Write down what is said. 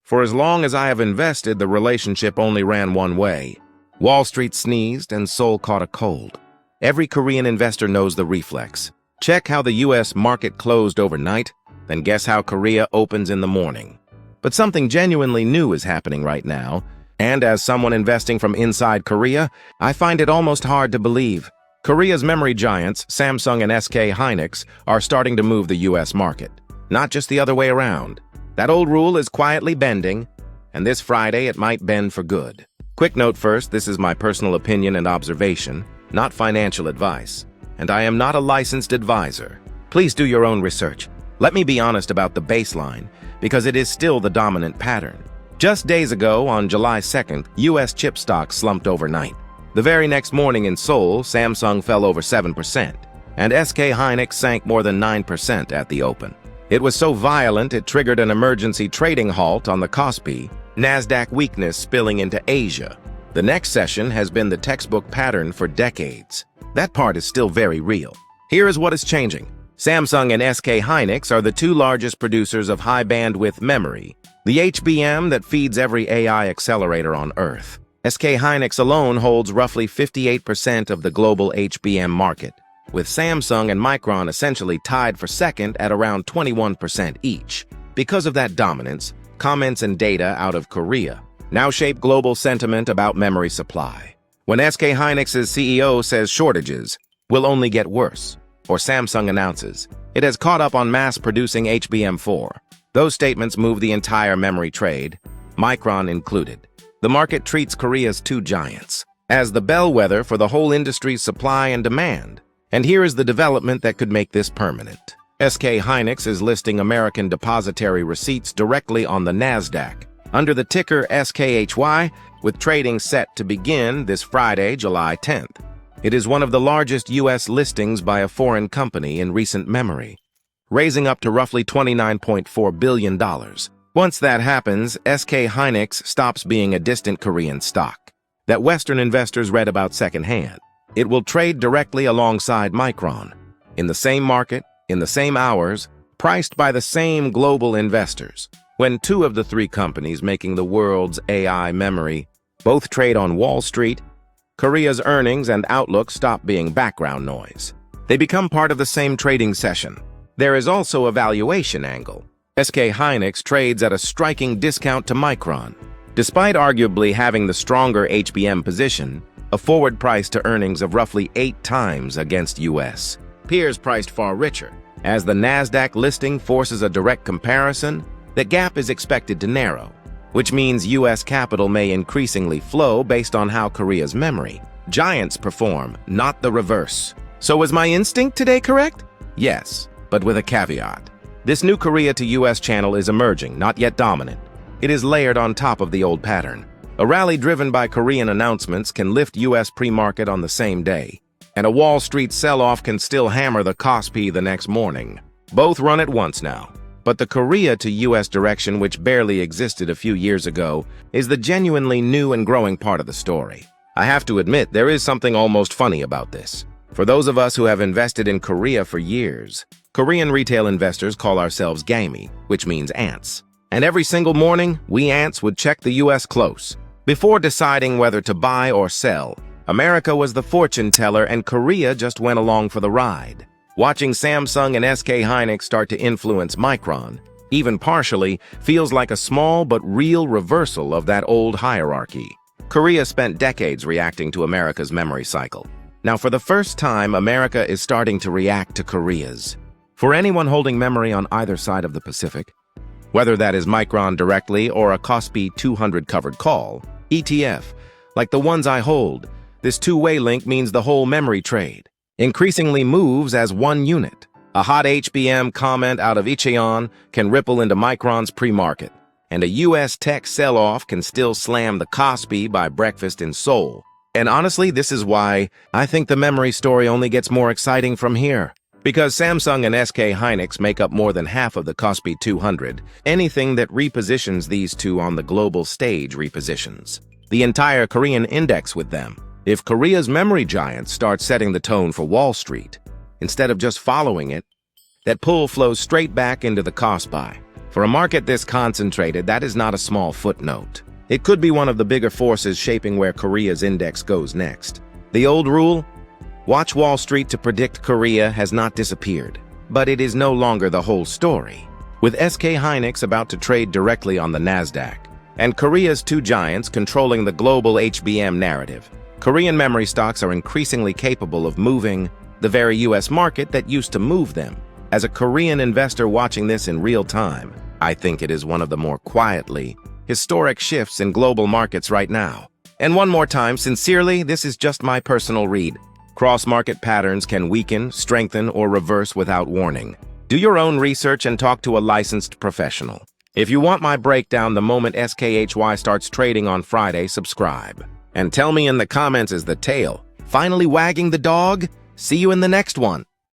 For as long as I have invested, the relationship only ran one way. Wall Street sneezed and Seoul caught a cold. Every Korean investor knows the reflex. Check how the US market closed overnight, then guess how Korea opens in the morning. But something genuinely new is happening right now, and as someone investing from inside Korea, I find it almost hard to believe. Korea's memory giants, Samsung and SK Hynix, are starting to move the US market. Not just the other way around. That old rule is quietly bending, and this Friday it might bend for good. Quick note first, this is my personal opinion and observation, not financial advice, and I am not a licensed advisor. Please do your own research. Let me be honest about the baseline, because it is still the dominant pattern. Just days ago, on July 2nd, US chip stocks slumped overnight. The very next morning in Seoul, Samsung fell over 7%, and SK Hynix sank more than 9% at the open. It was so violent it triggered an emergency trading halt on the KOSPI, Nasdaq weakness spilling into Asia. The next session has been the textbook pattern for decades. That part is still very real. Here is what is changing. Samsung and SK Hynix are the two largest producers of high-bandwidth memory, the HBM that feeds every AI accelerator on Earth. SK Hynix alone holds roughly 58% of the global HBM market, with Samsung and Micron essentially tied for second at around 21% each. Because of that dominance, comments and data out of Korea now shape global sentiment about memory supply. When SK Hynix's CEO says shortages will only get worse, or Samsung announces it has caught up on mass-producing HBM4, those statements move the entire memory trade, Micron included. The market treats Korea's two giants as the bellwether for the whole industry's supply and demand. And here is the development that could make this permanent. SK Hynix is listing American Depositary Receipts directly on the Nasdaq, under the ticker SKHY, with trading set to begin this Friday, July 10th. It is one of the largest U.S. listings by a foreign company in recent memory, raising up to roughly $29.4 billion. Once that happens, SK Hynix stops being a distant Korean stock that Western investors read about secondhand. It will trade directly alongside Micron, in the same market, in the same hours, priced by the same global investors. When two of the three companies making the world's AI memory both trade on Wall Street, Korea's earnings and outlook stop being background noise. They become part of the same trading session. There is also a valuation angle. SK Hynix trades at a striking discount to Micron. Despite arguably having the stronger HBM position, a forward price to earnings of roughly 8 times against US peers priced far richer. As the Nasdaq listing forces a direct comparison, the gap is expected to narrow, which means US capital may increasingly flow based on how Korea's memory giants perform, not the reverse. So was my instinct today correct? Yes, but with a caveat. This new Korea to US channel is emerging, not yet dominant. It is layered on top of the old pattern. A rally driven by Korean announcements can lift US pre-market on the same day, and a Wall Street sell-off can still hammer the KOSPI the next morning. Both run at once now. But the Korea to US direction, which barely existed a few years ago, is the genuinely new and growing part of the story. I have to admit, there is something almost funny about this. For those of us who have invested in Korea for years, Korean retail investors call ourselves gammy, which means ants. And every single morning, we ants would check the US close. Before deciding whether to buy or sell, America was the fortune teller and Korea just went along for the ride. Watching Samsung and SK Hynix start to influence Micron, even partially, feels like a small but real reversal of that old hierarchy. Korea spent decades reacting to America's memory cycle. Now, for the first time, America is starting to react to Korea's. For anyone holding memory on either side of the Pacific, whether that is Micron directly or a KOSPI 200 covered call, ETF, like the ones I hold, this two-way link means the whole memory trade increasingly moves as one unit. A hot HBM comment out of Icheon can ripple into Micron's pre-market, and a US tech sell-off can still slam the KOSPI by breakfast in Seoul. And honestly, this is why I think the memory story only gets more exciting from here. Because Samsung and SK Hynix make up more than half of the KOSPI 200, anything that repositions these two on the global stage repositions the entire Korean index with them. If Korea's memory giants start setting the tone for Wall Street, instead of just following it, that pull flows straight back into the KOSPI. For a market this concentrated, that is not a small footnote. It could be one of the bigger forces shaping where Korea's index goes next. The old rule? Watch Wall Street to predict Korea has not disappeared, but it is no longer the whole story. With SK Hynix about to trade directly on the Nasdaq, and Korea's two giants controlling the global HBM narrative, Korean memory stocks are increasingly capable of moving the very US market that used to move them. As a Korean investor watching this in real time, I think it is one of the more quietly historic shifts in global markets right now. And one more time, sincerely, this is just my personal read. Cross-market patterns can weaken, strengthen, or reverse without warning. Do your own research and talk to a licensed professional. If you want my breakdown the moment SKHY starts trading on Friday, subscribe. And tell me in the comments, is the tail finally wagging the dog? See you in the next one.